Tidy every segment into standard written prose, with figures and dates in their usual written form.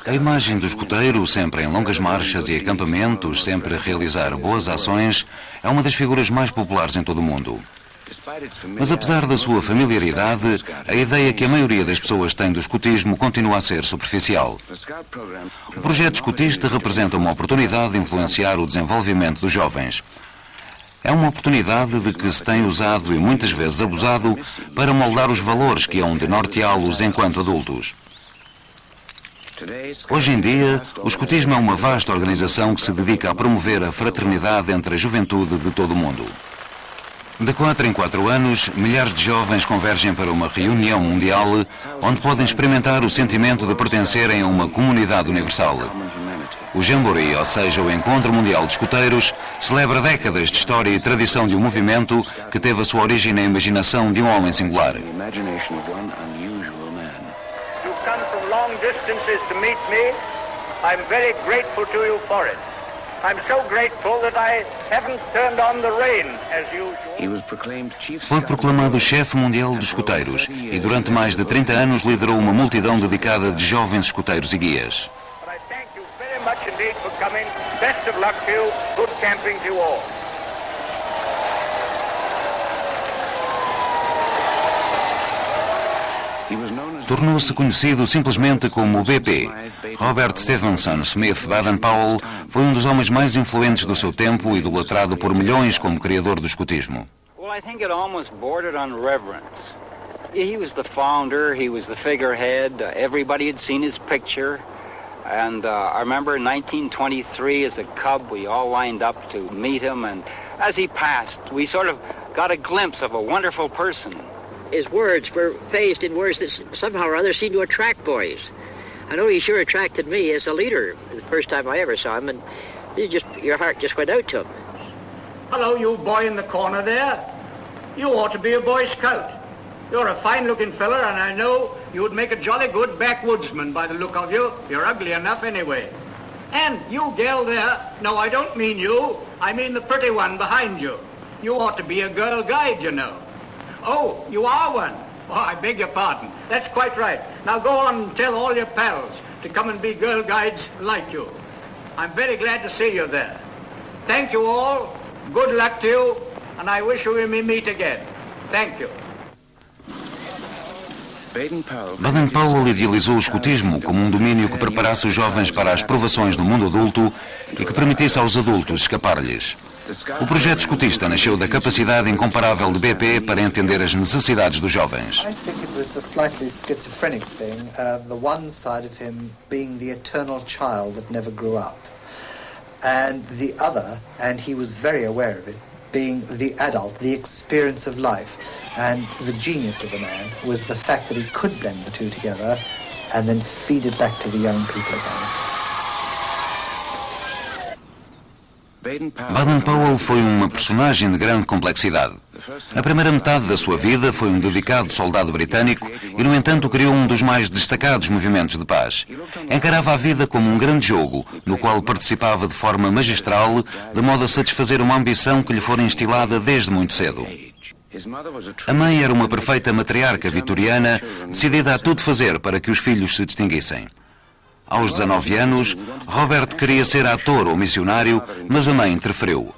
A imagem do escoteiro, sempre em longas marchas e acampamentos, sempre a realizar boas ações, é uma das figuras mais populares em todo o mundo. Mas apesar da sua familiaridade, a ideia que a maioria das pessoas tem do escotismo continua a ser superficial. O projeto escotista representa uma oportunidade de influenciar o desenvolvimento dos jovens. É uma oportunidade de que se tem usado e muitas vezes abusado para moldar os valores que hão de norteá-los enquanto adultos. Hoje em dia, o escotismo é uma vasta organização que se dedica a promover a fraternidade entre a juventude de todo o mundo. De 4 em 4 anos, milhares de jovens convergem para uma reunião mundial onde podem experimentar o sentimento de pertencerem a uma comunidade universal. O Jamboree, ou seja, o Encontro Mundial de Escoteiros, celebra décadas de história e tradição de um movimento que teve a sua origem na imaginação de um homem singular. Long distances to meet me. I'm very grateful to you for it. I'm so grateful that I haven't turned on the rain as usual. Foi proclamado chefe mundial dos escoteiros e durante mais de 30 anos liderou uma multidão dedicada de jovens escoteiros e guias. But I thank you very much indeed for coming. Best of luck to you. Good camping to you all. Tornou-se conhecido simplesmente como o BP. Robert Stevenson Smith Baden-Powell foi um dos homens mais influentes do seu tempo, idolatrado por milhões como criador do escotismo. Well, I think it almost bordered on reverence. He was the founder, he was the figurehead, everybody had seen his picture. And I remember in 1923 as a cub we all lined up to meet him, and as he passed we sort of got a glimpse of a wonderful person. His words were phased in words that somehow or other seemed to attract boys. I know he sure attracted me as a leader the first time I ever saw him, and your heart just went out to him. Hello, you boy in the corner there. You ought to be a Boy Scout. You're a fine-looking fella, and I know you would make a jolly good backwoodsman by the look of you. You're ugly enough anyway. And you gal there, no, I don't mean you. I mean the pretty one behind you. You ought to be a girl guide, you know. Oh, you are one? Oh, I beg your pardon. That's quite right. Now go on and tell all your pals to come and be girl guides like you. I'm very glad to see you there. Thank you all. Good luck to you. And I wish we may meet again. Thank you. Baden-Powell idealizou o escotismo como um domínio que preparasse os jovens para as provações do mundo adulto e que permitisse aos adultos escapar-lhes. O projeto escotista nasceu da capacidade incomparável de BP para entender as necessidades dos jovens. I think it was the slightly schizophrenic thing, the one side of him being the eternal child that never grew up, and the other, and he was very aware of it, being the adult, the experience of life. And the genius of the man was the fact that he could blend the two together and then feed it back to the young people again. Baden-Powell foi uma personagem de grande complexidade. Na primeira metade da sua vida foi um dedicado soldado britânico e, no entanto, criou um dos mais destacados movimentos de paz. Encarava a vida como um grande jogo, no qual participava de forma magistral, de modo a satisfazer uma ambição que lhe fora instilada desde muito cedo. A mãe era uma perfeita matriarca vitoriana, decidida a tudo fazer para que os filhos se distinguissem. Aos 19 anos, Robert queria ser ator ou missionário, mas a mãe interferiu.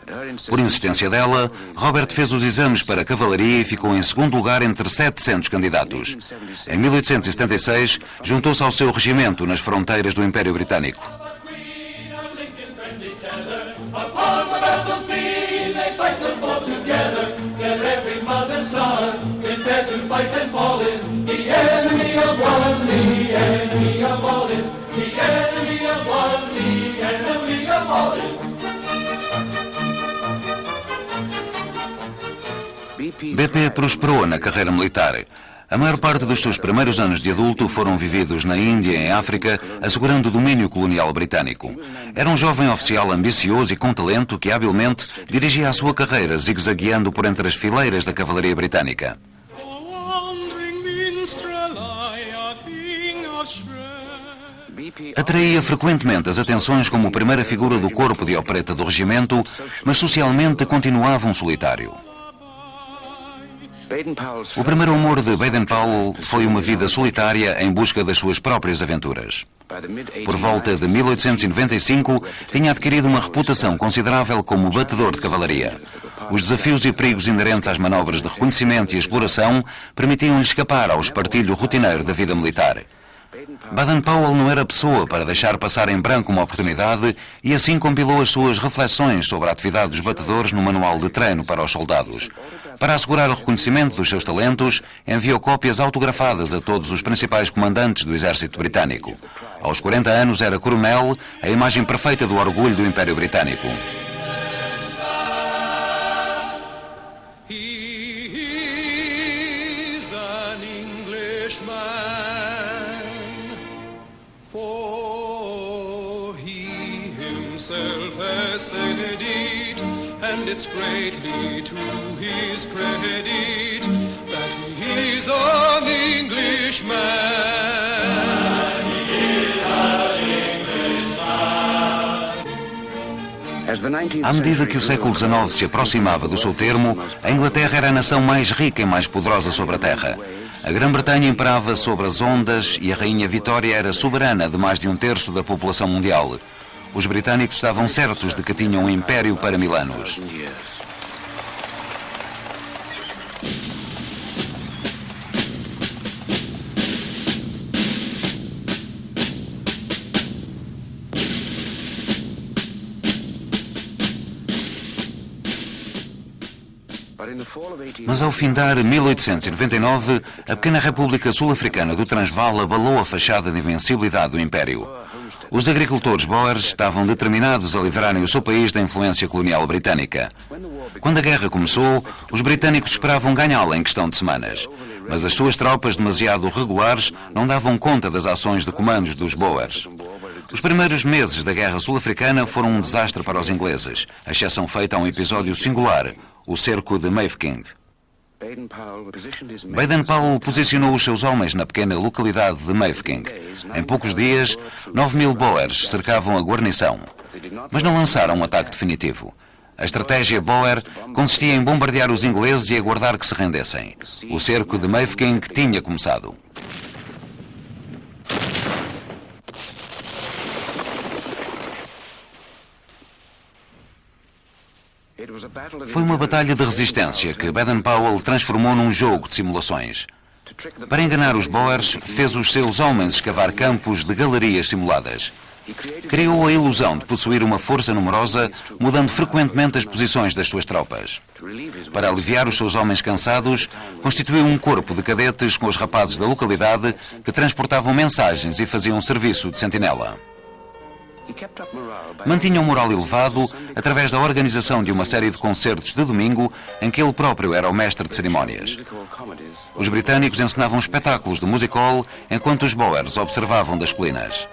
Por insistência dela, Robert fez os exames para a cavalaria e ficou em segundo lugar entre 700 candidatos. Em 1876, juntou-se ao seu regimento nas fronteiras do Império Britânico. BP prosperou na carreira militar. A maior parte dos seus primeiros anos de adulto foram vividos na Índia e em África, assegurando o domínio colonial britânico. Era um jovem oficial ambicioso e com talento que habilmente dirigia a sua carreira, zigue-zagueando por entre as fileiras da cavalaria britânica. Atraía frequentemente as atenções como primeira figura do corpo de opereta do regimento, mas socialmente continuava um solitário. O primeiro amor de Baden-Powell foi uma vida solitária em busca das suas próprias aventuras. Por volta de 1895, tinha adquirido uma reputação considerável como batedor de cavalaria. Os desafios e perigos inerentes às manobras de reconhecimento e exploração permitiam-lhe escapar ao espartilho rotineiro da vida militar. Baden-Powell não era pessoa para deixar passar em branco uma oportunidade e assim compilou as suas reflexões sobre a atividade dos batedores no manual de treino para os soldados. Para assegurar o reconhecimento dos seus talentos, enviou cópias autografadas a todos os principais comandantes do exército britânico. Aos 40 anos era coronel, a imagem perfeita do orgulho do Império Britânico. And it's greatly to his credit that he is an Englishman. À medida que o século XIX se aproximava do seu termo, a Inglaterra era a nação mais rica e mais poderosa sobre a Terra. A Grã-Bretanha imperava sobre as ondas e a Rainha Vitória era soberana de mais de um terço da população mundial. Os britânicos estavam certos de que tinham um império para 1000 anos. Mas ao findar 1899, a pequena República Sul-Africana do Transvaal abalou a fachada de invencibilidade do Império. Os agricultores Boers estavam determinados a livrarem o seu país da influência colonial britânica. Quando a guerra começou, os britânicos esperavam ganhá-la em questão de semanas. Mas as suas tropas, demasiado regulares, não davam conta das ações de comandos dos Boers. Os primeiros meses da Guerra Sul-Africana foram um desastre para os ingleses, a exceção feita a um episódio singular, o cerco de Mafeking. Baden-Powell posicionou os seus homens na pequena localidade de Mafeking. Em poucos dias, 9.000 Boers cercavam a guarnição, mas não lançaram um ataque definitivo. A estratégia Boer consistia em bombardear os ingleses e aguardar que se rendessem. O cerco de Mafeking tinha começado. Foi uma batalha de resistência que Baden-Powell transformou num jogo de simulações. Para enganar os Boers, fez os seus homens escavar campos de galerias simuladas. Criou a ilusão de possuir uma força numerosa, mudando frequentemente as posições das suas tropas. Para aliviar os seus homens cansados, constituiu um corpo de cadetes com os rapazes da localidade que transportavam mensagens e faziam serviço de sentinela. Mantinha o moral elevado através da organização de uma série de concertos de domingo em que ele próprio era o mestre de cerimónias. Os britânicos encenavam espetáculos de music hall enquanto os Boers observavam das colinas.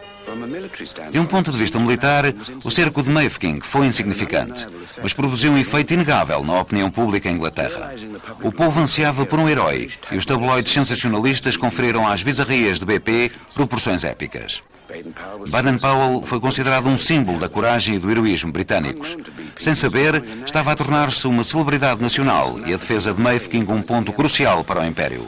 De um ponto de vista militar, o cerco de Mafeking foi insignificante, mas produziu um efeito inegável na opinião pública em Inglaterra. O povo ansiava por um herói e os tabloides sensacionalistas conferiram às bizarrias de BP proporções épicas. Baden-Powell foi considerado um símbolo da coragem e do heroísmo britânicos. Sem saber, estava a tornar-se uma celebridade nacional e a defesa de Mafeking um ponto crucial para o Império.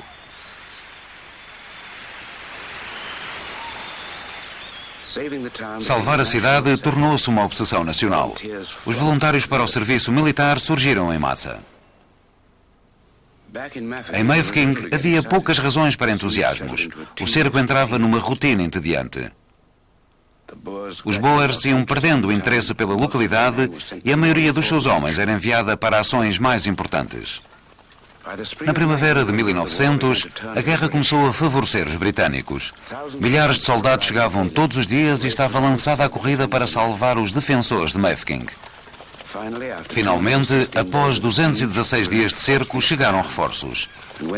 Salvar a cidade tornou-se uma obsessão nacional. Os voluntários para o serviço militar surgiram em massa. Em Mafeking havia poucas razões para entusiasmos. O cerco entrava numa rotina entediante. Os Boers iam perdendo o interesse pela localidade e a maioria dos seus homens era enviada para ações mais importantes. Na primavera de 1900, a guerra começou a favorecer os britânicos. Milhares de soldados chegavam todos os dias e estava lançada a corrida para salvar os defensores de Mafeking. Finalmente, após 216 dias de cerco, chegaram reforços.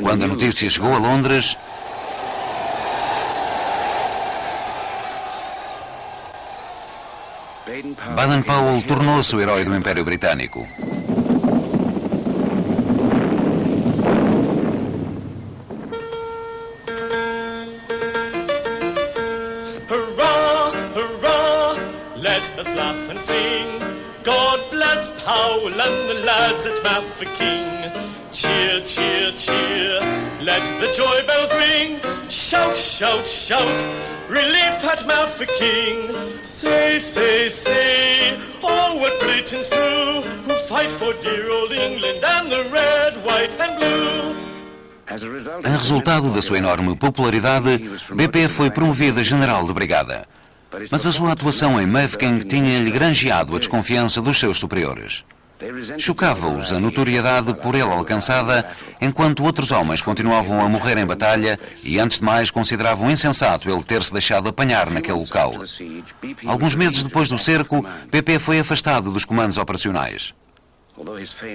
Quando a notícia chegou a Londres, Baden-Powell tornou-se o herói do Império Britânico. Hurrah, hurrah, let us laugh and sing. God bless Powell and the lads at Mafeking. Cheer, cheer, cheer, let the joy bells ring. Shout, shout, shout, relief at Mafeking. Say, say, say, oh what Britons do, who fight for dear old England and the red, white and blue. Em resultado da sua enorme popularidade, BP foi promovido a general de brigada. Mas a sua atuação em Mafeking tinha-lhe granjeado a desconfiança dos seus superiores. Chocava-os a notoriedade por ele alcançada, enquanto outros homens continuavam a morrer em batalha e, antes de mais, consideravam insensato ele ter-se deixado apanhar naquele local. Alguns meses depois do cerco, BP foi afastado dos comandos operacionais.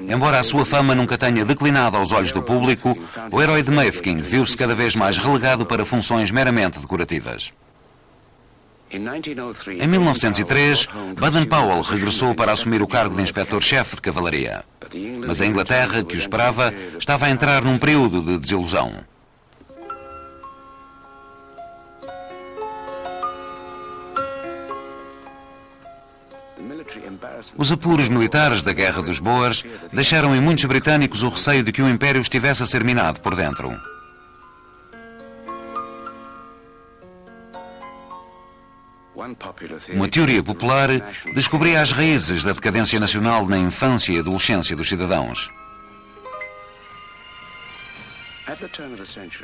Embora a sua fama nunca tenha declinado aos olhos do público, o herói de Mafeking viu-se cada vez mais relegado para funções meramente decorativas. Em 1903, Baden-Powell regressou para assumir o cargo de inspetor-chefe de cavalaria. Mas a Inglaterra, que o esperava, estava a entrar num período de desilusão. Os apuros militares da Guerra dos Boers deixaram em muitos britânicos o receio de que o Império estivesse a ser minado por dentro. Uma teoria popular descobria as raízes da decadência nacional na infância e adolescência dos cidadãos.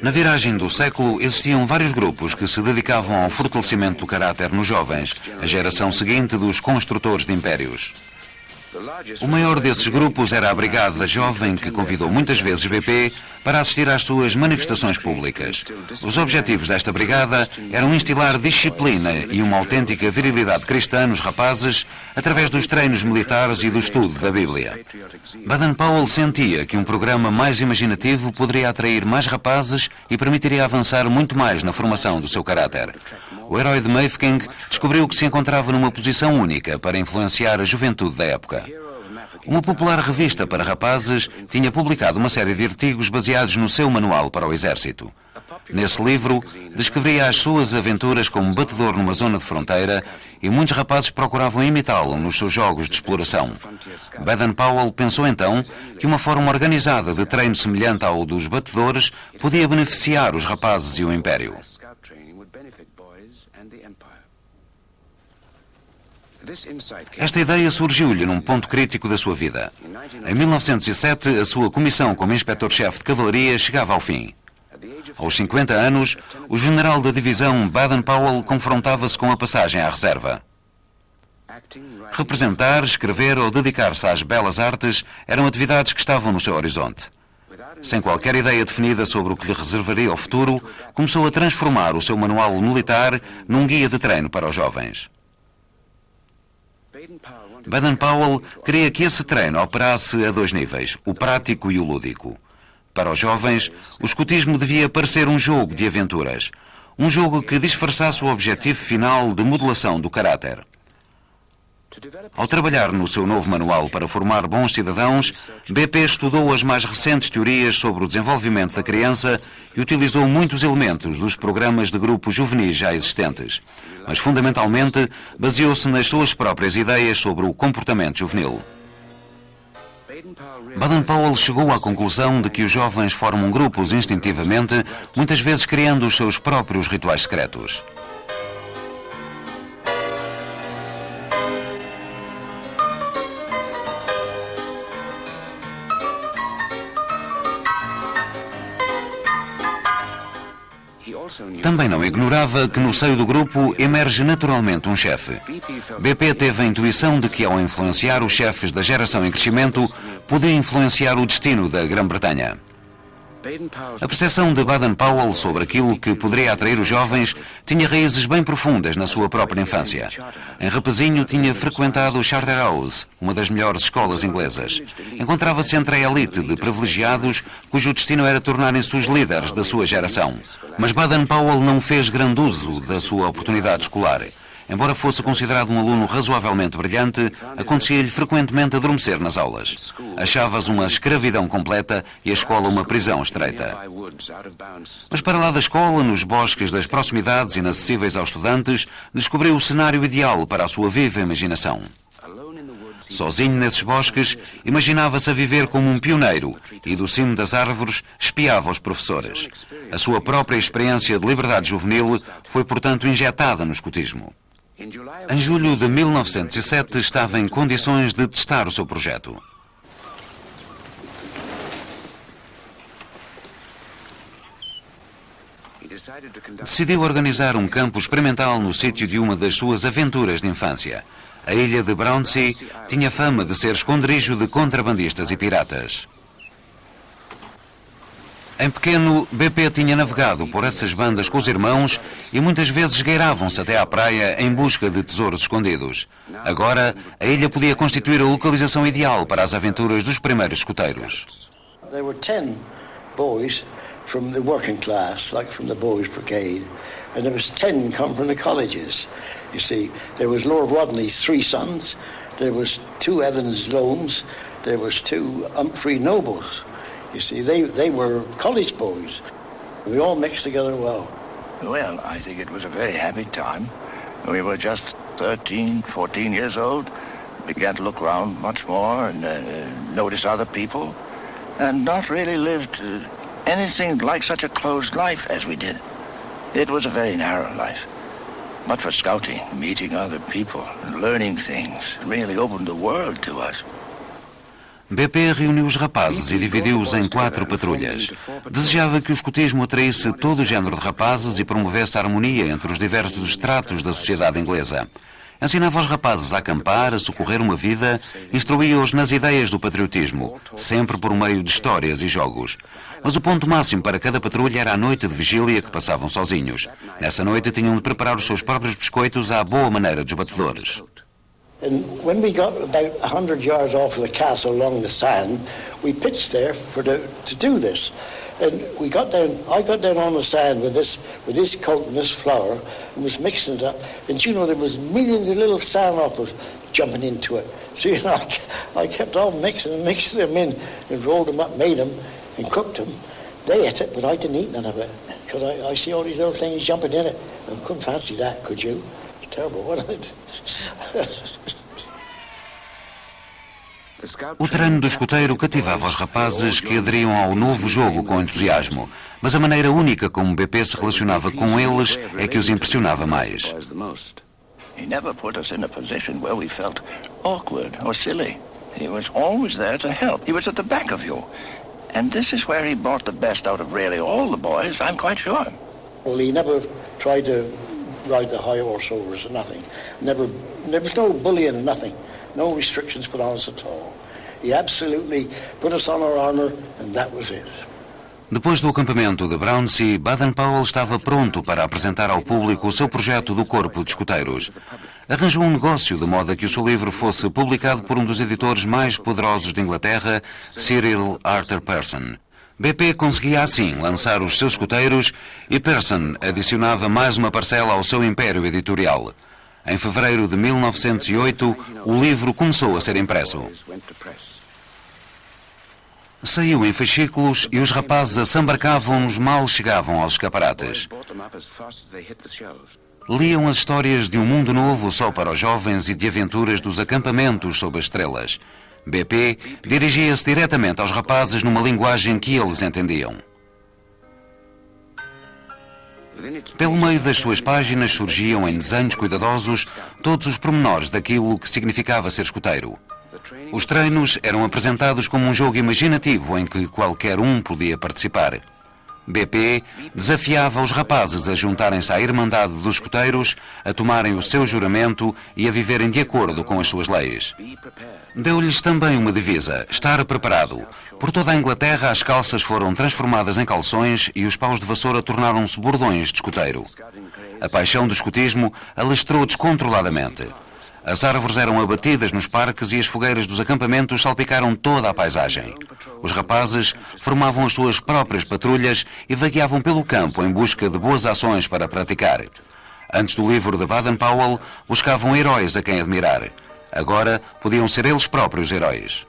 Na viragem do século, existiam vários grupos que se dedicavam ao fortalecimento do caráter nos jovens, a geração seguinte dos construtores de impérios. O maior desses grupos era a Brigada Jovem, que convidou muitas vezes BP para assistir às suas manifestações públicas. Os objetivos desta brigada eram instilar disciplina e uma autêntica virilidade cristã nos rapazes através dos treinos militares e do estudo da Bíblia. Baden-Powell sentia que um programa mais imaginativo poderia atrair mais rapazes e permitiria avançar muito mais na formação do seu caráter. O herói de Mafeking descobriu que se encontrava numa posição única para influenciar a juventude da época. Uma popular revista para rapazes tinha publicado uma série de artigos baseados no seu manual para o exército. Nesse livro, descrevia as suas aventuras como batedor numa zona de fronteira e muitos rapazes procuravam imitá-lo nos seus jogos de exploração. Baden-Powell pensou então que uma forma organizada de treino semelhante ao dos batedores podia beneficiar os rapazes e o Império. Esta ideia surgiu-lhe num ponto crítico da sua vida. Em 1907, a sua comissão como inspetor-chefe de cavalaria chegava ao fim. Aos 50 anos, o general da divisão Baden-Powell confrontava-se com a passagem à reserva. Representar, escrever ou dedicar-se às belas artes eram atividades que estavam no seu horizonte. Sem qualquer ideia definida sobre o que lhe reservaria ao futuro, começou a transformar o seu manual militar num guia de treino para os jovens. Baden-Powell queria que esse treino operasse a dois níveis, o prático e o lúdico. Para os jovens, o escotismo devia parecer um jogo de aventuras, um jogo que disfarçasse o objetivo final de modelação do caráter. Ao trabalhar no seu novo manual para formar bons cidadãos, BP estudou as mais recentes teorias sobre o desenvolvimento da criança e utilizou muitos elementos dos programas de grupos juvenis já existentes, mas fundamentalmente baseou-se nas suas próprias ideias sobre o comportamento juvenil. Baden-Powell chegou à conclusão de que os jovens formam grupos instintivamente, muitas vezes criando os seus próprios rituais secretos. Também não ignorava que no seio do grupo emerge naturalmente um chefe. BP teve a intuição de que, ao influenciar os chefes da geração em crescimento, podia influenciar o destino da Grã-Bretanha. A percepção de Baden-Powell sobre aquilo que poderia atrair os jovens tinha raízes bem profundas na sua própria infância. Em rapazinho tinha frequentado o Charterhouse, uma das melhores escolas inglesas. Encontrava-se entre a elite de privilegiados cujo destino era tornarem-se os líderes da sua geração. Mas Baden-Powell não fez grande uso da sua oportunidade escolar. Embora fosse considerado um aluno razoavelmente brilhante, acontecia-lhe frequentemente adormecer nas aulas. Achava-se uma escravidão completa e a escola uma prisão estreita. Mas para lá da escola, nos bosques das proximidades inacessíveis aos estudantes, descobriu o cenário ideal para a sua viva imaginação. Sozinho nesses bosques, imaginava-se a viver como um pioneiro e do cimo das árvores espiava os professores. A sua própria experiência de liberdade juvenil foi, portanto, injetada no escotismo. Em julho de 1907 estava em condições de testar o seu projeto. Decidiu organizar um campo experimental no sítio de uma das suas aventuras de infância. A ilha de Brownsea tinha fama de ser esconderijo de contrabandistas e piratas. Em pequeno, BP tinha navegado por essas bandas com os irmãos e muitas vezes esgueiravam-se até à praia em busca de tesouros escondidos. Agora, a ilha podia constituir a localização ideal para as aventuras dos primeiros escoteiros. There were 10 boys from the working class, like from the Boys Brigade, and there was 10 come from the colleges. You see, there was Lord Rodney's 3 sons, there was 2 Evans Loams, there was 2 Humphrey Nobles. You see, they were college boys. We all mixed together well. Well, I think it was a very happy time. We were just 13, 14 years old. Began to look around much more and notice other people. And not really lived anything like such a closed life as we did. It was a very narrow life. But for scouting, meeting other people, learning things, really opened the world to us. BP reuniu os rapazes e dividiu-os em 4 patrulhas. Desejava que o escotismo atraísse todo o género de rapazes e promovesse a harmonia entre os diversos estratos da sociedade inglesa. Ensinava os rapazes a acampar, a socorrer uma vida, instruía-os nas ideias do patriotismo, sempre por meio de histórias e jogos. Mas o ponto máximo para cada patrulha era a noite de vigília que passavam sozinhos. Nessa noite tinham de preparar os seus próprios biscoitos à boa maneira dos batedores. And when we got about 100 yards off of the castle along the sand, we pitched there to do this. And I got down on the sand with this coat and this flour and was mixing it up. And you know, there was millions of little sandhoppers jumping into it. So you know, I kept on mixing them in and rolled them up, made them and cooked them. They ate it, but I didn't eat none of it because I see all these little things jumping in it. I couldn't fancy that, could you? It's terrible, wasn't it? O treino do escoteiro cativava os rapazes que aderiam ao novo jogo com entusiasmo, mas a maneira única como BP se relacionava com eles é que os impressionava mais. He never put us in a position where we felt awkward or silly. He was always there to help. He was at the back of you. And this is where he brought the best out of really all the boys, I'm quite sure. Well, he never tried to ride the high horse over us or nothing. There was no bullying or nothing. No restrictions put on us at all. He absolutely put us on our honour and that was it. Depois do acampamento de Brownsea, Baden-Powell estava pronto para apresentar ao público o seu projeto do Corpo de Escoteiros. Arranjou um negócio de modo a que o seu livro fosse publicado por um dos editores mais poderosos de Inglaterra, Cyril Arthur Pearson. BP conseguia assim lançar os seus escoteiros e Pearson adicionava mais uma parcela ao seu império editorial. Em fevereiro de 1908, o livro começou a ser impresso. Saiu em fascículos e os rapazes assambarcavam-nos mal chegavam aos escaparates. Liam as histórias de um mundo novo só para os jovens e de aventuras dos acampamentos sob as estrelas. BP dirigia-se diretamente aos rapazes numa linguagem que eles entendiam. Pelo meio das suas páginas surgiam em desenhos cuidadosos todos os pormenores daquilo que significava ser escoteiro. Os treinos eram apresentados como um jogo imaginativo em que qualquer um podia participar. BP desafiava os rapazes a juntarem-se à Irmandade dos Escoteiros, a tomarem o seu juramento e a viverem de acordo com as suas leis. Deu-lhes também uma divisa: estar preparado. Por toda a Inglaterra, as calças foram transformadas em calções e os paus de vassoura tornaram-se bordões de escoteiro. A paixão do escotismo alastrou descontroladamente. As árvores eram abatidas nos parques e as fogueiras dos acampamentos salpicaram toda a paisagem. Os rapazes formavam as suas próprias patrulhas e vagueavam pelo campo em busca de boas ações para praticar. Antes do livro de Baden-Powell, buscavam heróis a quem admirar. Agora podiam ser eles próprios heróis.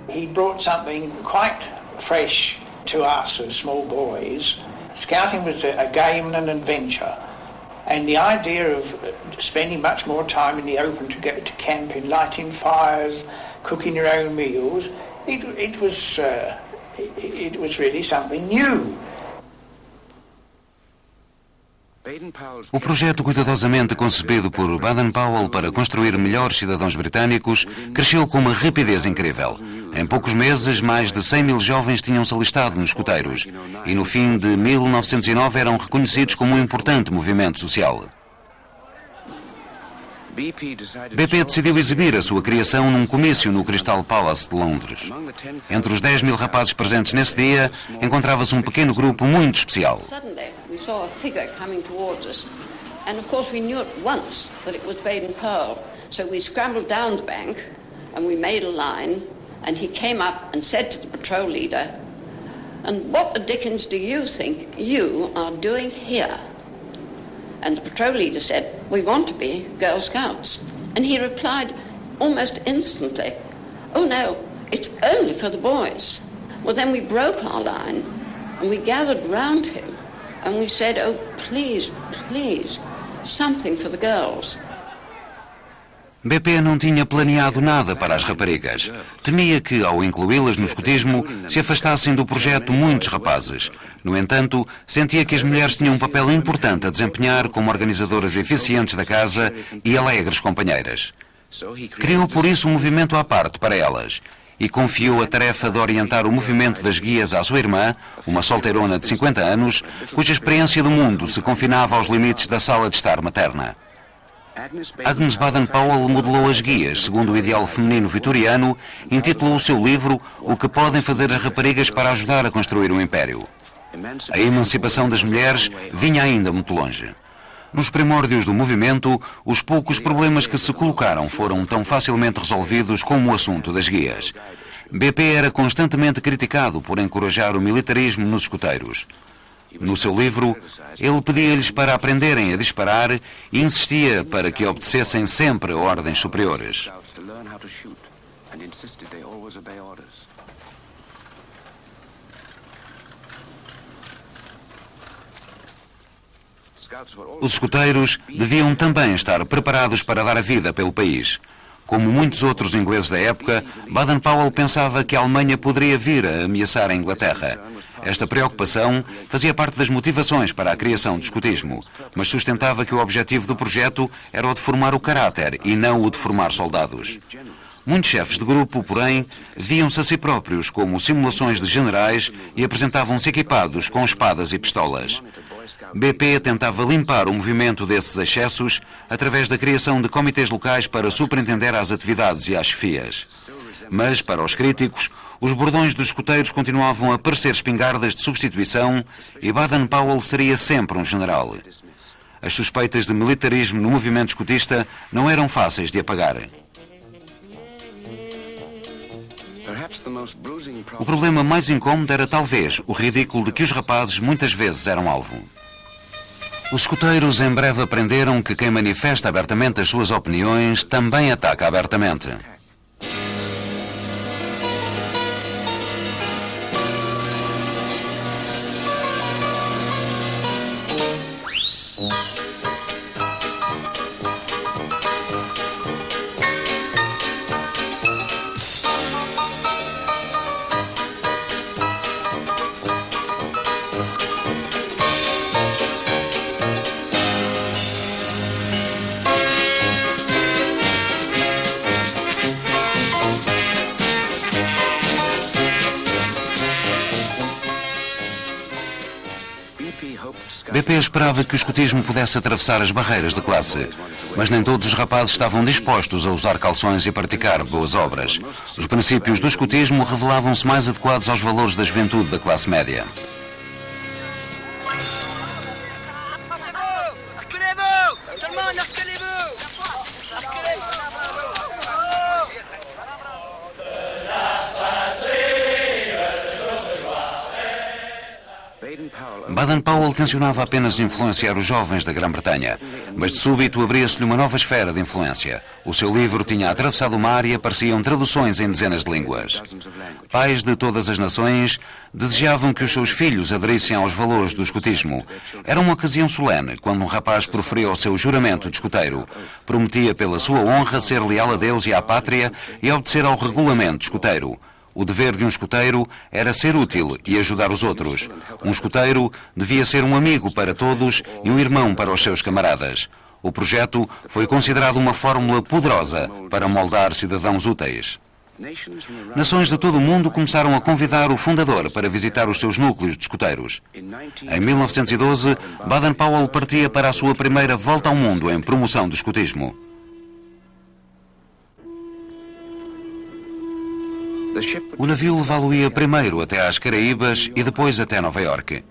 He brought something quite fresh to us as small boys. Scouting was a game and an adventure. And the idea of spending much more time in the open to go to camping, lighting fires, cooking your own meals, it was really something new. O projeto cuidadosamente concebido por Baden-Powell para construir melhores cidadãos britânicos cresceu com uma rapidez incrível. Em poucos meses, mais de 100.000 jovens tinham-se alistado nos escoteiros e no fim de 1909 eram reconhecidos como um importante movimento social. BP decidiu exibir a sua criação num comício no Crystal Palace de Londres. Entre os 10.000 rapazes presentes nesse dia, encontrava-se um pequeno grupo muito especial. We saw a figure coming towards us, and of course we knew at once that it was Baden-Powell. So we scrambled down the bank and we made a line, and he came up and said to the patrol leader, "And what the dickens do you think you are doing here?" And the patrol leader said, "We want to be Girl Scouts." And he replied almost instantly, "Oh no, it's only for the boys." Well, then we broke our line and we gathered round him and we said, "Oh, please, please, something for the girls." BP não tinha planeado nada para as raparigas. Temia que, ao incluí-las no escotismo, se afastassem do projeto muitos rapazes. No entanto, sentia que as mulheres tinham um papel importante a desempenhar como organizadoras eficientes da casa e alegres companheiras. Criou por isso um movimento à parte para elas e confiou a tarefa de orientar o movimento das guias à sua irmã, uma solteirona de 50 anos, cuja experiência do mundo se confinava aos limites da sala de estar materna. Agnes Baden-Powell modelou as guias segundo o ideal feminino vitoriano e intitulou o seu livro O que podem fazer as raparigas para ajudar a construir um império. A emancipação das mulheres vinha ainda muito longe. Nos primórdios do movimento, os poucos problemas que se colocaram foram tão facilmente resolvidos como o assunto das guias. BP era constantemente criticado por encorajar o militarismo nos escoteiros. No seu livro, ele pedia-lhes para aprenderem a disparar e insistia para que obedecessem sempre a ordens superiores. Os escoteiros deviam também estar preparados para dar a vida pelo país. Como muitos outros ingleses da época, Baden-Powell pensava que a Alemanha poderia vir a ameaçar a Inglaterra. Esta preocupação fazia parte das motivações para a criação do escotismo, mas sustentava que o objetivo do projeto era o de formar o caráter e não o de formar soldados. Muitos chefes de grupo, porém, viam-se a si próprios como simulações de generais e apresentavam-se equipados com espadas e pistolas. BP tentava limpar o movimento desses excessos através da criação de comitês locais para superintender às atividades e às chefias. Mas, para os críticos, os bordões dos escoteiros continuavam a parecer espingardas de substituição e Baden-Powell seria sempre um general. As suspeitas de militarismo no movimento escotista não eram fáceis de apagar. O problema mais incômodo era talvez o ridículo de que os rapazes muitas vezes eram alvo. Os escoteiros em breve aprenderam que quem manifesta abertamente as suas opiniões também ataca abertamente. BP esperava que o escotismo pudesse atravessar as barreiras de classe, mas nem todos os rapazes estavam dispostos a usar calções e praticar boas obras. Os princípios do escotismo revelavam-se mais adequados aos valores da juventude da classe média. Baden-Powell tencionava apenas influenciar os jovens da Grã-Bretanha, mas de súbito abria-se-lhe uma nova esfera de influência. O seu livro tinha atravessado o mar e apareciam traduções em dezenas de línguas. Pais de todas as nações desejavam que os seus filhos aderissem aos valores do escotismo. Era uma ocasião solene quando um rapaz proferia o seu juramento de escoteiro. Prometia pela sua honra ser leal a Deus e à pátria e obedecer ao regulamento escoteiro. O dever de um escoteiro era ser útil e ajudar os outros. Um escoteiro devia ser um amigo para todos e um irmão para os seus camaradas. O projeto foi considerado uma fórmula poderosa para moldar cidadãos úteis. Nações de todo o mundo começaram a convidar o fundador para visitar os seus núcleos de escoteiros. Em 1912, Baden-Powell partia para a sua primeira volta ao mundo em promoção do escotismo. O navio levá-lo-ia primeiro até às Caraíbas e depois até Nova Iorque.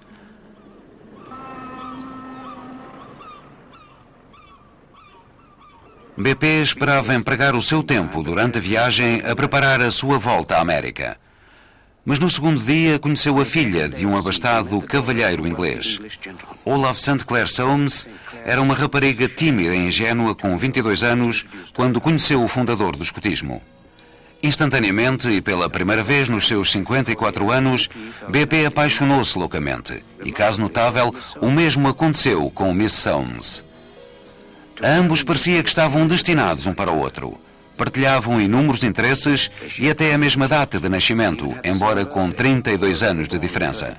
BP esperava empregar o seu tempo durante a viagem a preparar a sua volta à América. Mas no segundo dia conheceu a filha de um abastado cavalheiro inglês. Olaf St. Clair Soames era uma rapariga tímida e ingênua com 22 anos quando conheceu o fundador do escotismo. Instantaneamente e pela primeira vez nos seus 54 anos, BP apaixonou-se loucamente. E, caso notável, o mesmo aconteceu com Miss Soames. A ambos parecia que estavam destinados um para o outro. Partilhavam inúmeros interesses e até a mesma data de nascimento, embora com 32 anos de diferença.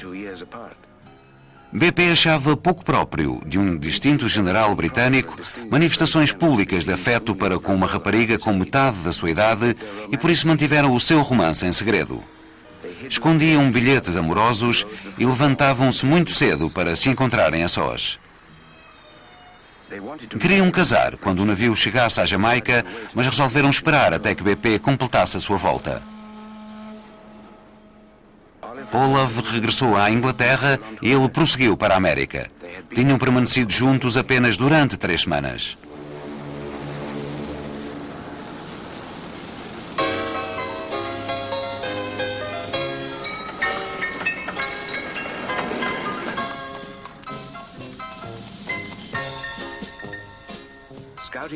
BP achava pouco próprio de um distinto general britânico manifestações públicas de afeto para com uma rapariga com metade da sua idade e por isso mantiveram o seu romance em segredo. Escondiam bilhetes amorosos e levantavam-se muito cedo para se encontrarem a sós. Queriam casar quando o navio chegasse à Jamaica, mas resolveram esperar até que BP completasse a sua volta. Olaf regressou à Inglaterra e ele prosseguiu para a América. Tinham permanecido juntos apenas durante 3 semanas.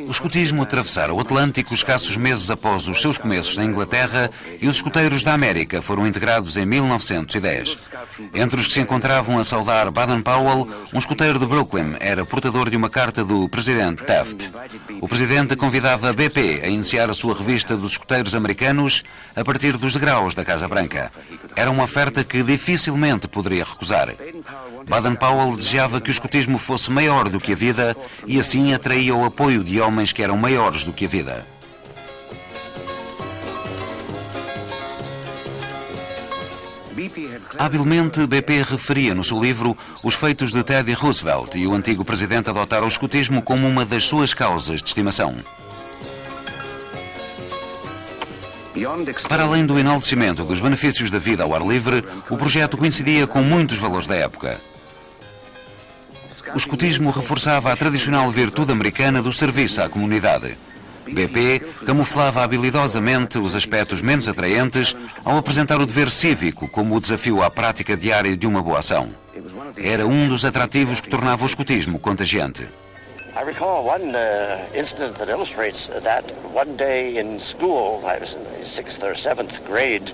O escotismo atravessara o Atlântico escassos meses após os seus começos na Inglaterra e os escoteiros da América foram integrados em 1910. Entre os que se encontravam a saudar Baden-Powell, um escoteiro de Brooklyn era portador de uma carta do presidente Taft. O presidente convidava a BP a iniciar a sua revista dos escoteiros americanos a partir dos degraus da Casa Branca. Era uma oferta que dificilmente poderia recusar. Baden-Powell desejava que o escotismo fosse maior do que a vida e assim atraía o apoio de homens que eram maiores do que a vida. Habilmente, BP referia no seu livro os feitos de Teddy Roosevelt e o antigo presidente adotaram o escotismo como uma das suas causas de estimação. Para além do enaltecimento dos benefícios da vida ao ar livre, o projeto coincidia com muitos valores da época. O escotismo reforçava a tradicional virtude americana do serviço à comunidade. BP camuflava habilidosamente os aspectos menos atraentes ao apresentar o dever cívico como o desafio à prática diária de uma boa ação. Era um dos atrativos que tornava o escotismo contagiante. I recall one incident that illustrates that. One day in school, I was in the 6th or 7th grade,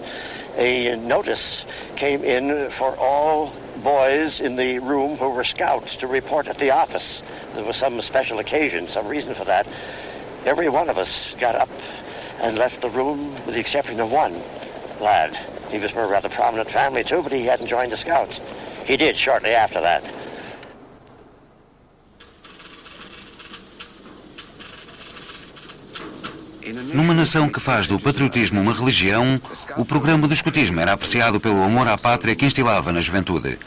a notice came in for all boys in the room who were scouts to report at the office. There was some special occasion, some reason for that. Every one of us got up and left the room with the exception of one lad. He was from a rather prominent family too, but he hadn't joined the scouts. He did shortly after that. Numa nação que faz do patriotismo uma religião, o programa do escotismo era apreciado pelo amor à pátria que instilava na juventude.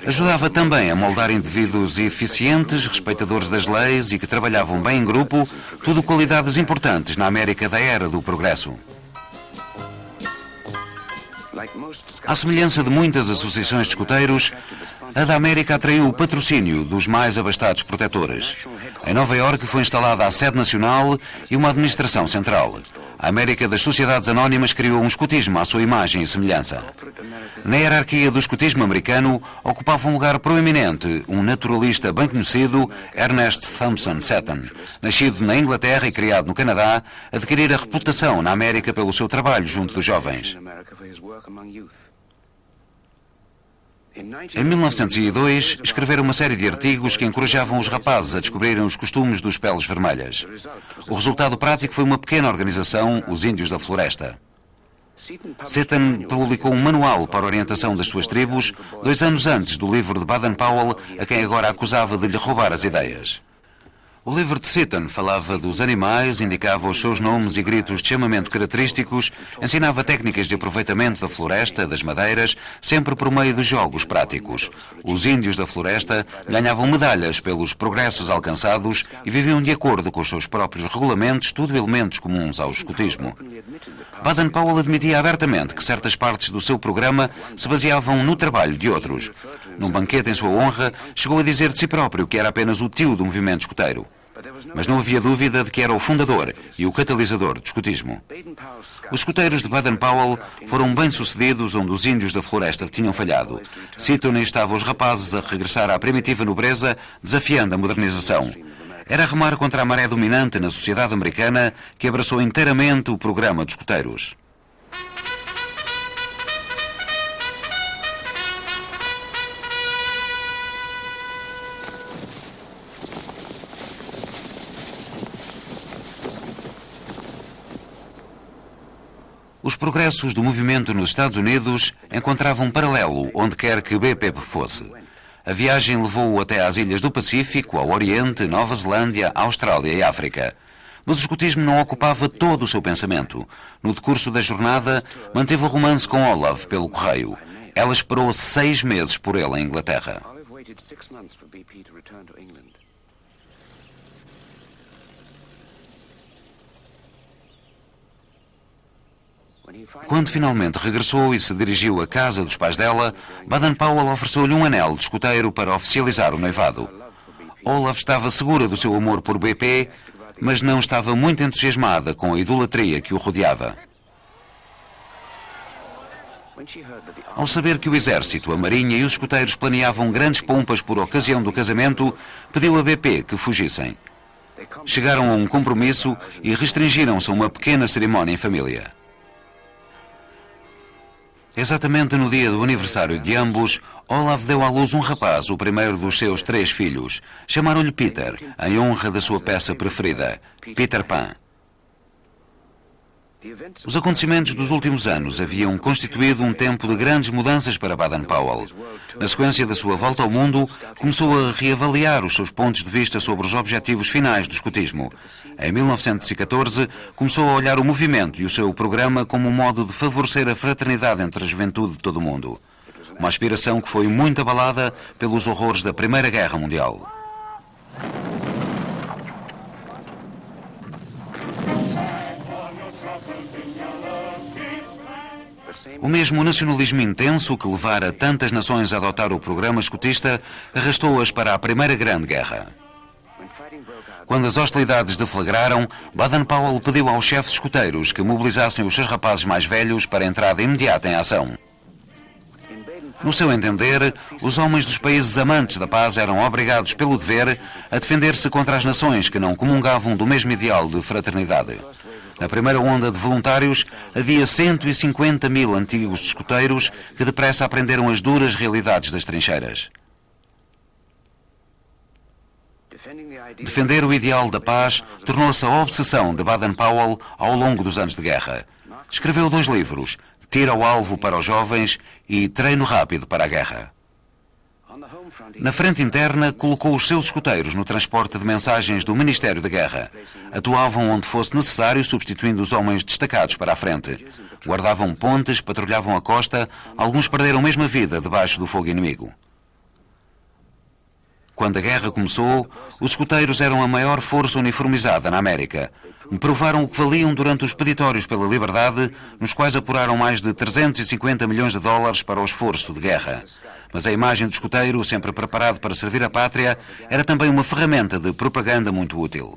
Ajudava também a moldar indivíduos eficientes, respeitadores das leis e que trabalhavam bem em grupo, tudo qualidades importantes na América da era do progresso. À semelhança de muitas associações de escoteiros, a da América atraiu o patrocínio dos mais abastados protetores. Em Nova Iorque foi instalada a sede nacional e uma administração central. A América das Sociedades Anónimas criou um escotismo à sua imagem e semelhança. Na hierarquia do escotismo americano, ocupava um lugar proeminente um naturalista bem conhecido, Ernest Thompson Seton. Nascido na Inglaterra e criado no Canadá, adquirir a reputação na América pelo seu trabalho junto dos jovens. Em 1902, escreveram uma série de artigos que encorajavam os rapazes a descobrirem os costumes dos peles vermelhas. O resultado prático foi uma pequena organização, os Índios da Floresta. Seton publicou um manual para a orientação das suas tribos 2 anos antes do livro de Baden-Powell, a quem agora acusava de lhe roubar as ideias. O livro de Seton falava dos animais, indicava os seus nomes e gritos de chamamento característicos, ensinava técnicas de aproveitamento da floresta, das madeiras, sempre por meio de jogos práticos. Os índios da floresta ganhavam medalhas pelos progressos alcançados e viviam de acordo com os seus próprios regulamentos, tudo elementos comuns ao escotismo. Baden-Powell admitia abertamente que certas partes do seu programa se baseavam no trabalho de outros. Num banquete em sua honra, chegou a dizer de si próprio que era apenas o tio do movimento escoteiro. Mas não havia dúvida de que era o fundador e o catalisador do escotismo. Os escoteiros de Baden-Powell foram bem-sucedidos onde os índios da floresta tinham falhado. Seton instava os rapazes a regressar à primitiva nobreza, desafiando a modernização. Era remar contra a maré dominante na sociedade americana que abraçou inteiramente o programa dos escoteiros. Os progressos do movimento nos Estados Unidos encontravam um paralelo onde quer que BP fosse. A viagem levou-o até às ilhas do Pacífico, ao Oriente, Nova Zelândia, Austrália e África. Mas o escotismo não ocupava todo o seu pensamento. No decurso da jornada, manteve o romance com Olive pelo correio. Ela esperou 6 meses por ele em Inglaterra. Quando finalmente regressou e se dirigiu à casa dos pais dela, Baden-Powell ofereceu-lhe um anel de escoteiro para oficializar o noivado. Olive estava segura do seu amor por BP, mas não estava muito entusiasmada com a idolatria que o rodeava. Ao saber que o exército, a marinha e os escoteiros planeavam grandes pompas por ocasião do casamento, pediu a BP que fugissem. Chegaram a um compromisso e restringiram-se a uma pequena cerimónia em família. Exatamente no dia do aniversário de ambos, Olaf deu à luz um rapaz, o primeiro dos seus 3 filhos. Chamaram-lhe Peter, em honra da sua peça preferida, Peter Pan. Os acontecimentos dos últimos anos haviam constituído um tempo de grandes mudanças para Baden-Powell. Na sequência da sua volta ao mundo, começou a reavaliar os seus pontos de vista sobre os objetivos finais do escotismo. Em 1914, começou a olhar o movimento e o seu programa como um modo de favorecer a fraternidade entre a juventude de todo o mundo. Uma aspiração que foi muito abalada pelos horrores da Primeira Guerra Mundial. O mesmo nacionalismo intenso que levara tantas nações a adotar o programa escotista arrastou-as para a Primeira Grande Guerra. Quando as hostilidades deflagraram, Baden-Powell pediu aos chefes escoteiros que mobilizassem os seus rapazes mais velhos para a entrada imediata em ação. No seu entender, os homens dos países amantes da paz eram obrigados pelo dever a defender-se contra as nações que não comungavam do mesmo ideal de fraternidade. Na primeira onda de voluntários, havia 150 mil antigos escoteiros que depressa aprenderam as duras realidades das trincheiras. Defender o ideal da paz tornou-se a obsessão de Baden-Powell ao longo dos anos de guerra. Escreveu 2 livros, Tiro ao Alvo para os Jovens e Treino Rápido para a Guerra. Na frente interna, colocou os seus escoteiros no transporte de mensagens do Ministério da Guerra. Atuavam onde fosse necessário, substituindo os homens destacados para a frente. Guardavam pontes, patrulhavam a costa, alguns perderam mesmo a vida debaixo do fogo inimigo. Quando a guerra começou, os escoteiros eram a maior força uniformizada na América. Provaram o que valiam durante os peditórios pela liberdade, nos quais apuraram mais de 350 milhões de dólares para o esforço de guerra. Mas a imagem do escoteiro, sempre preparado para servir a pátria, era também uma ferramenta de propaganda muito útil.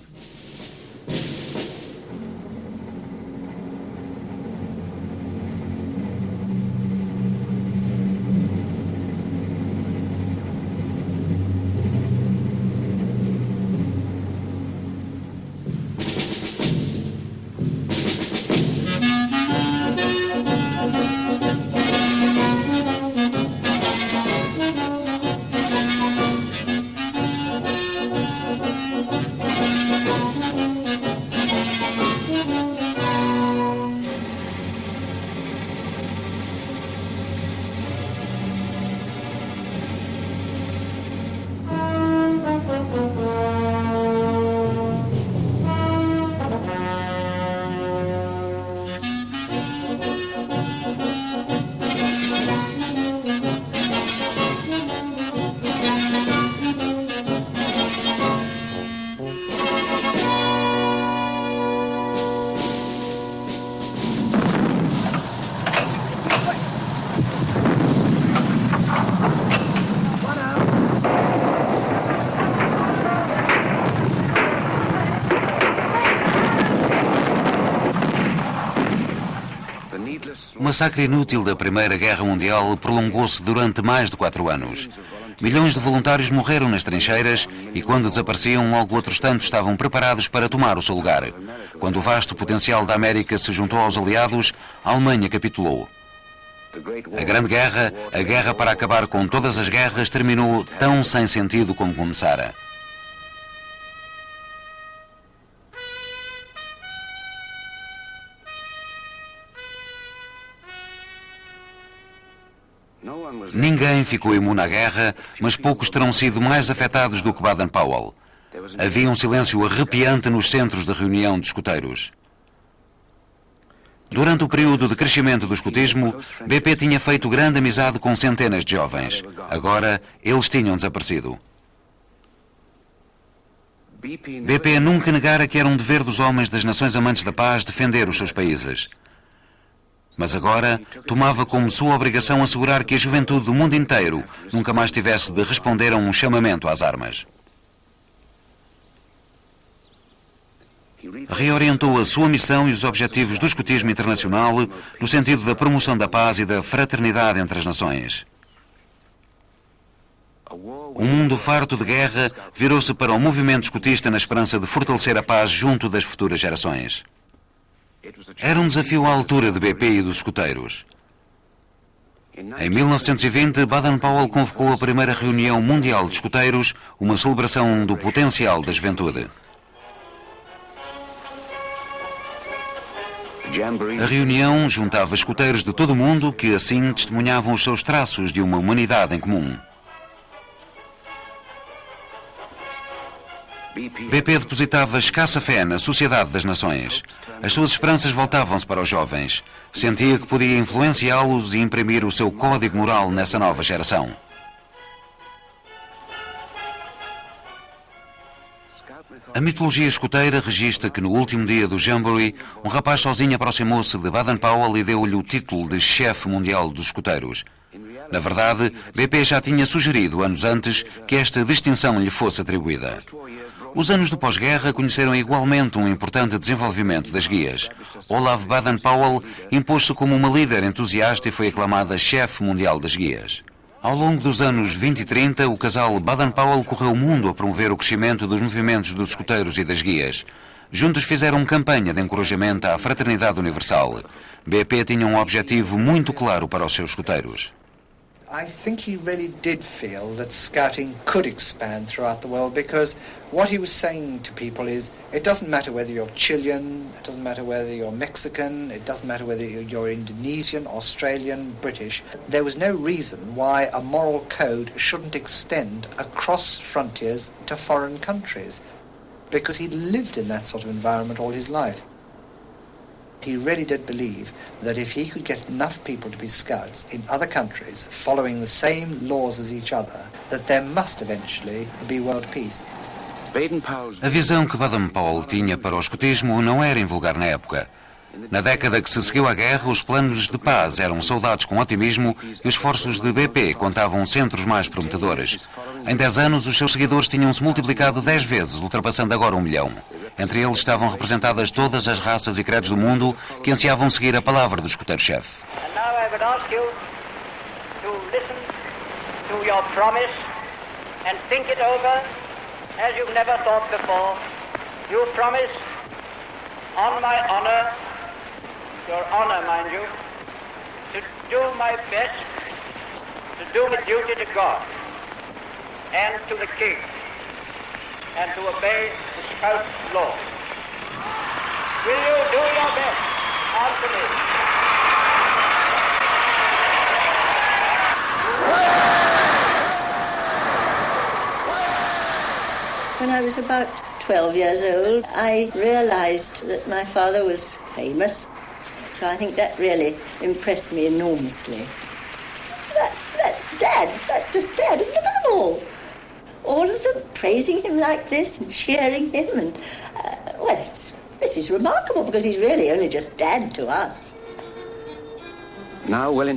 O massacre inútil da Primeira Guerra Mundial prolongou-se durante mais de 4 anos. Milhões de voluntários morreram nas trincheiras e, quando desapareciam, logo outros tantos estavam preparados para tomar o seu lugar. Quando o vasto potencial da América se juntou aos aliados, a Alemanha capitulou. A Grande Guerra, a guerra para acabar com todas as guerras, terminou tão sem sentido como começara. Ninguém ficou imune à guerra, mas poucos terão sido mais afetados do que Baden-Powell. Havia um silêncio arrepiante nos centros de reunião de escoteiros. Durante o período de crescimento do escotismo, BP tinha feito grande amizade com centenas de jovens. Agora, eles tinham desaparecido. BP nunca negara que era um dever dos homens das nações amantes da paz defender os seus países. Mas agora tomava como sua obrigação assegurar que a juventude do mundo inteiro nunca mais tivesse de responder a um chamamento às armas. Reorientou a sua missão e os objetivos do escotismo internacional no sentido da promoção da paz e da fraternidade entre as nações. O mundo farto de guerra virou-se para o movimento escotista na esperança de fortalecer a paz junto das futuras gerações. Era um desafio à altura de BP e dos escoteiros. Em 1920, Baden-Powell convocou a primeira reunião mundial de escoteiros, uma celebração do potencial da juventude. A reunião juntava escoteiros de todo o mundo que assim testemunhavam os seus traços de uma humanidade em comum. BP depositava escassa fé na Sociedade das Nações. As suas esperanças voltavam-se para os jovens. Sentia que podia influenciá-los e imprimir o seu código moral nessa nova geração. A mitologia escoteira registra que no último dia do Jamboree, um rapaz sozinho aproximou-se de Baden-Powell e deu-lhe o título de chefe mundial dos escoteiros. Na verdade, BP já tinha sugerido anos antes que esta distinção lhe fosse atribuída. Os anos do pós-guerra conheceram igualmente um importante desenvolvimento das guias. Olav Baden-Powell impôs-se como uma líder entusiasta e foi aclamada chefe mundial das guias. Ao longo dos anos 20 e 30, o casal Baden-Powell correu o mundo a promover o crescimento dos movimentos dos escoteiros e das guias. Juntos fizeram campanha de encorajamento à fraternidade universal. BP tinha um objetivo muito claro para os seus escoteiros. I think he really did feel that scouting could expand throughout the world, because what he was saying to people is, it doesn't matter whether you're Chilean, it doesn't matter whether you're Mexican, it doesn't matter whether you're Indonesian, Australian, British. There was no reason why a moral code shouldn't extend across frontiers to foreign countries, because he'd lived in that sort of environment all his life. He really did believe that if he could get enough people to be scouts in other countries following the same laws as each other, that there must eventually be world peace. A visão que Baden-Powell tinha para o escotismo não era invulgar na época. Na década que se seguiu à guerra, os planos de paz eram saudados com otimismo e os esforços de BP contavam centros mais prometedores. Em 10 anos, os seus seguidores tinham-se multiplicado 10 vezes, ultrapassando agora 1 milhão. Entre eles estavam representadas todas as raças e credos do mundo que ansiavam seguir a palavra do escoteiro-chefe. And now I would ask you to listen to your promise and think it over as you've never thought before. You promise, on my honor, your honor, mind you, to do my best, to do my duty to God and to the King, and to obey the Scout law. Will you do your best? Answer me. When I was about 12 years old, I realized that my father was famous. So I think that really impressed me enormously. That's Dad. That's just Dad. Look at them all. All of them praising him like this and cheering him. And, this is remarkable because he's really only just Dad to us.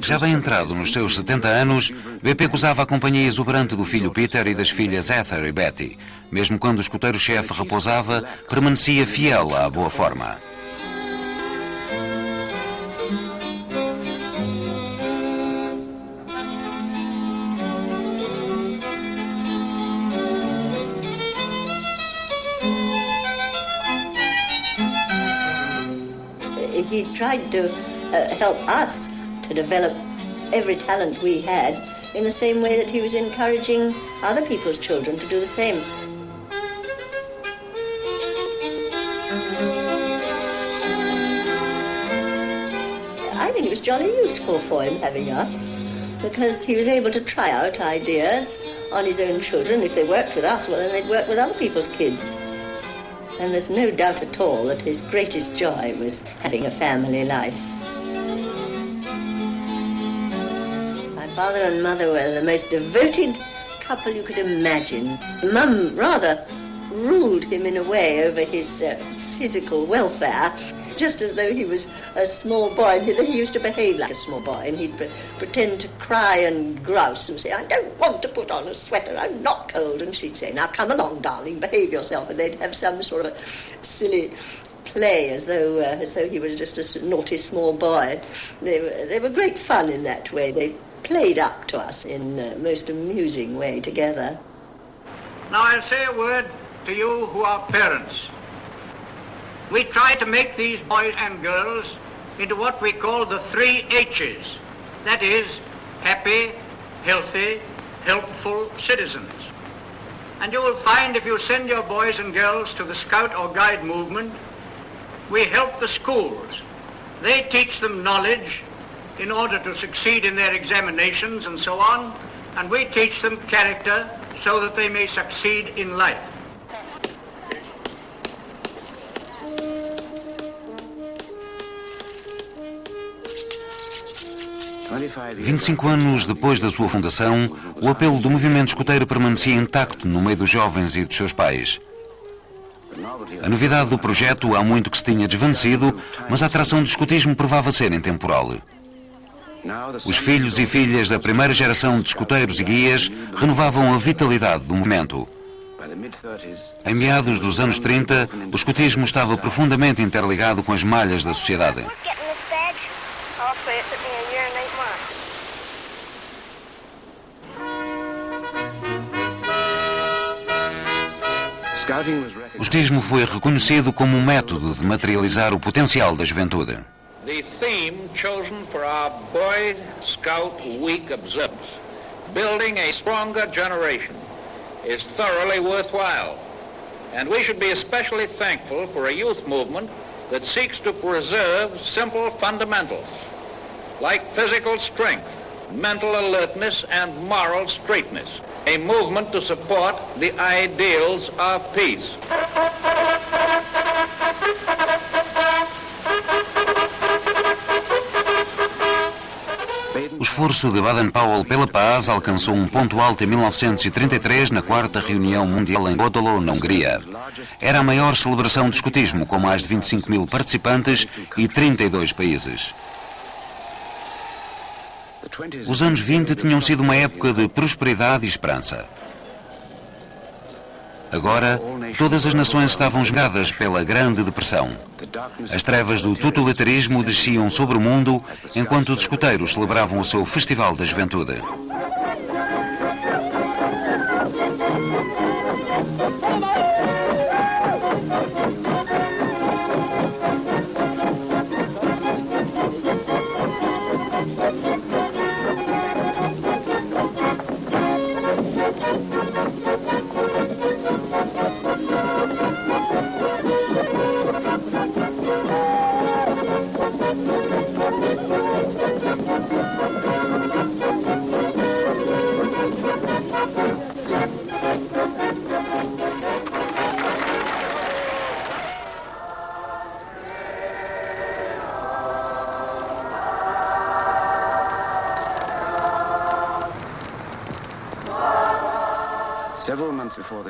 Já bem entrado nos seus 70 anos, BP gozava a companhia exuberante do filho Peter e das filhas Ethel e Betty. Mesmo quando o escoteiro-chefe repousava, permanecia fiel à boa forma. He tried to help us to develop every talent we had in the same way that he was encouraging other people's children to do the same. I think it was jolly useful for him having us, because he was able to try out ideas on his own children. If they worked with us, well, then they'd work with other people's kids. And there's no doubt at all that his greatest joy was having a family life. My father and mother were the most devoted couple you could imagine. Mum rather ruled him in a way over his physical welfare, just as though he was a small boy. He used to behave like a small boy, and he'd pretend to cry and grouse and say, "I don't want to put on a sweater, I'm not cold." And she'd say, "Now come along, darling, behave yourself." And they'd have some sort of a silly play as though he was just a naughty small boy. They were great fun in that way. They played up to us in a most amusing way together. Now I'll say a word to you who are parents. We try to make these boys and girls into what we call the 3 H's. That is, happy, healthy, helpful citizens. And you will find if you send your boys and girls to the Scout or Guide movement, we help the schools. They teach them knowledge in order to succeed in their examinations and so on, and we teach them character so that they may succeed in life. – 25 anos depois da sua fundação, o apelo do movimento escoteiro permanecia intacto no meio dos jovens e dos seus pais. A novidade do projeto há muito que se tinha desvanecido, mas a atração do escotismo provava ser intemporal. Os filhos e filhas da primeira geração de escoteiros e guias renovavam a vitalidade do movimento. Em meados dos anos 30, o escotismo estava profundamente interligado com as malhas da sociedade. O escotismo foi reconhecido como um método de materializar o potencial da juventude. The theme chosen for our Boy Scout Week observance, Building a Stronger Generation, is thoroughly worthwhile. And we should be especially thankful for a youth movement that seeks to preserve simple fundamentals, like physical strength, mental alertness, and moral straightness. A movement to support the ideals of peace. O esforço de Baden-Powell pela paz alcançou um ponto alto em 1933, na 4ª reunião mundial em Godolo, na Hungria. Era a maior celebração de escotismo, com mais de 25 mil participantes e 32 países. Os anos 20 tinham sido uma época de prosperidade e esperança. Agora, todas as nações estavam esmagadas pela Grande Depressão. As trevas do totalitarismo desciam sobre o mundo, enquanto os escoteiros celebravam o seu Festival da Juventude.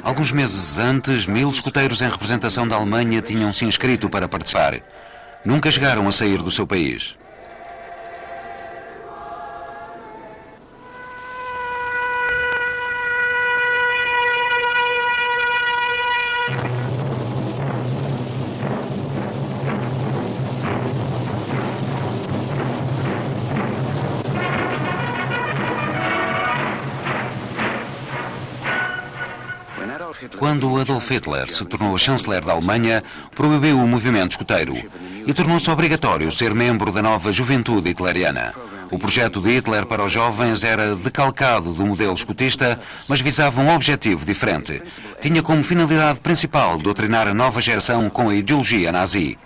Alguns meses antes, 1000 escoteiros em representação da Alemanha tinham se inscrito para participar. Nunca chegaram a sair do seu país. Quando Adolf Hitler se tornou chanceler da Alemanha, proibiu o movimento escoteiro e tornou-se obrigatório ser membro da nova juventude hitleriana. O projeto de Hitler para os jovens era decalcado do modelo escotista, mas visava um objetivo diferente. Tinha como finalidade principal doutrinar a nova geração com a ideologia nazi.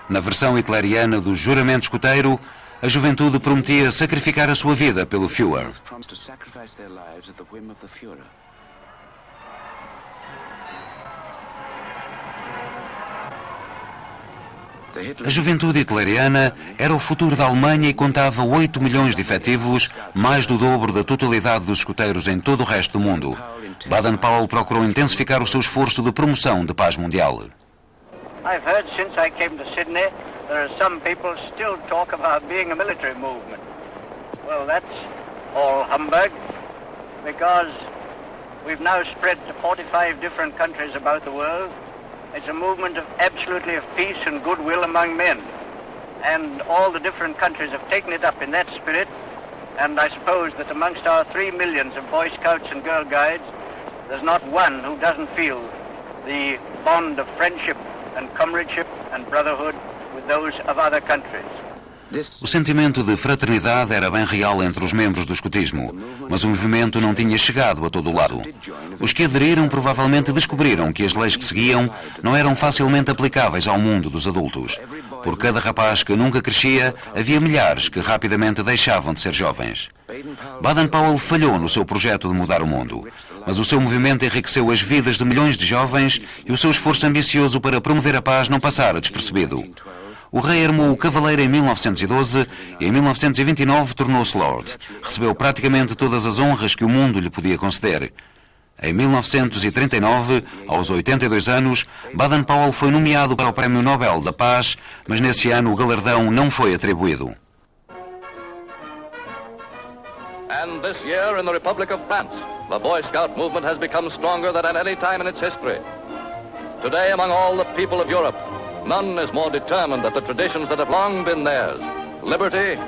Na versão hitleriana do juramento escoteiro, a juventude prometia sacrificar a sua vida pelo Führer. A juventude hitleriana era o futuro da Alemanha e contava 8 milhões de efetivos, mais do dobro da totalidade dos escoteiros em todo o resto do mundo. Baden-Powell procurou intensificar o seu esforço de promoção de paz mundial. I've heard since I came to Sydney, there are some people still talk about being a military movement. Well, that's all humbug, because we've now spread to 45 different countries about the world. It's a movement of absolutely of peace and goodwill among men. And all the different countries have taken it up in that spirit And I suppose that amongst our 3 millions of Boy Scouts and Girl Guides, there's not one who doesn't feel the bond of friendship and comradeship and brotherhood with those of other countries. O sentimento de fraternidade era bem real entre os membros do escotismo, mas o movimento não tinha chegado a todo o lado. Os que aderiram provavelmente descobriram que as leis que seguiam não eram facilmente aplicáveis ao mundo dos adultos. Por cada rapaz que nunca crescia, havia milhares que rapidamente deixavam de ser jovens. Baden-Powell falhou no seu projeto de mudar o mundo, mas o seu movimento enriqueceu as vidas de milhões de jovens e o seu esforço ambicioso para promover a paz não passara despercebido. O rei armou o cavaleiro em 1912 e em 1929 tornou-se Lord. Recebeu praticamente todas as honras que o mundo lhe podia conceder. Em 1939, aos 82 anos, Baden-Powell foi nomeado para o Prémio Nobel da Paz, mas nesse ano o galardão não foi atribuído. And this year in the Republic of France, the Boy Scout movement has become stronger than at any time in its history. Today, among all the people of Europe, none is more determined that the traditions that have long been theirs, liberty,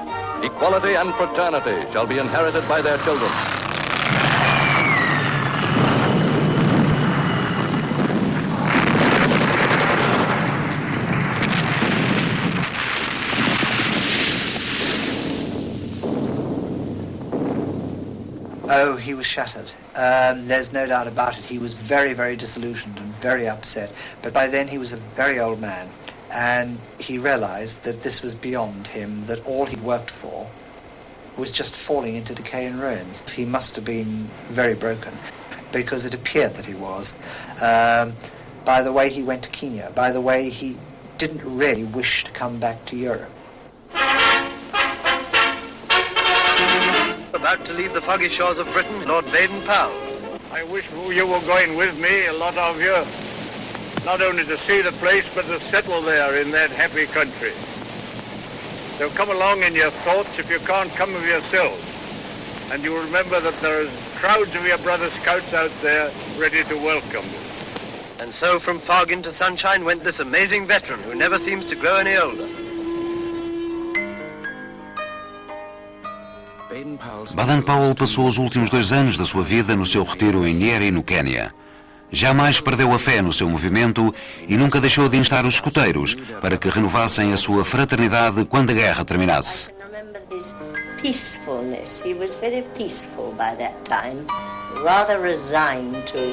equality and fraternity, shall be inherited by their children. Oh, he was shattered. There's no doubt about it. He was very, very disillusioned and very upset. But by then he was a very old man, and he realized that this was beyond him, that all he worked for was just falling into decay and ruins. He must have been very broken, because it appeared that he was. By the way he went to Kenya, by the way he didn't really wish to come back to Europe. About to leave the foggy shores of Britain, Lord Baden-Powell. I wish you were going with me, a lot of you, not only to see the place, but to settle there in that happy country. So come along in your thoughts if you can't come of yourselves. And you remember that there are crowds of your brother scouts out there ready to welcome you. And so from fog into sunshine went this amazing veteran who never seems to grow any older. Baden-Powell passou os últimos 2 anos da sua vida no seu retiro em Nyeri, no Quênia. Jamais perdeu a fé no seu movimento e nunca deixou de instar os escoteiros para que renovassem a sua fraternidade quando a guerra terminasse. Peacefulness. He was very peaceful by that time, rather resigned to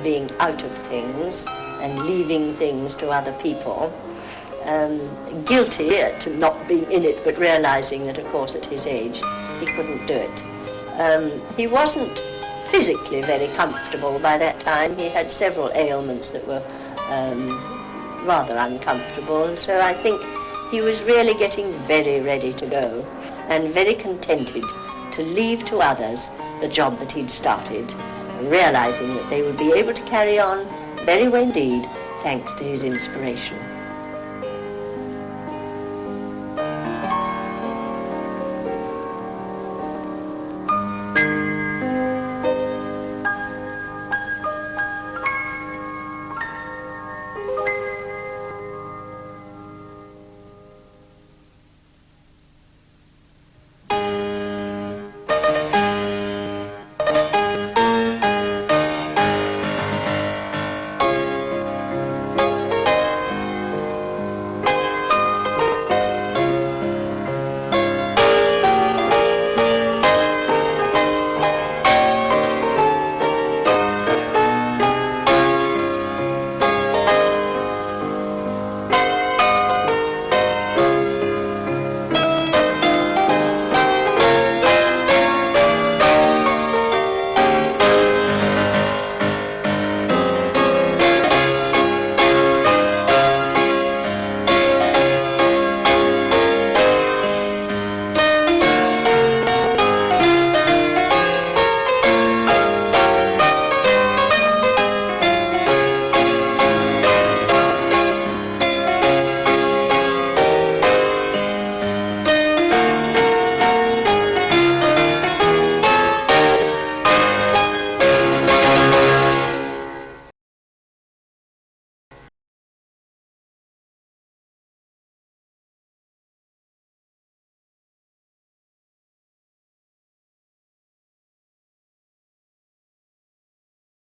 being out of things and leaving things to other people. Guilty to not being in it, but realizing that, of course, at his age, he couldn't do it. He wasn't physically very comfortable by that time. He had several ailments that were rather uncomfortable, and so I think he was really getting very ready to go and very contented to leave to others the job that he'd started, realizing that they would be able to carry on very well indeed, thanks to his inspiration.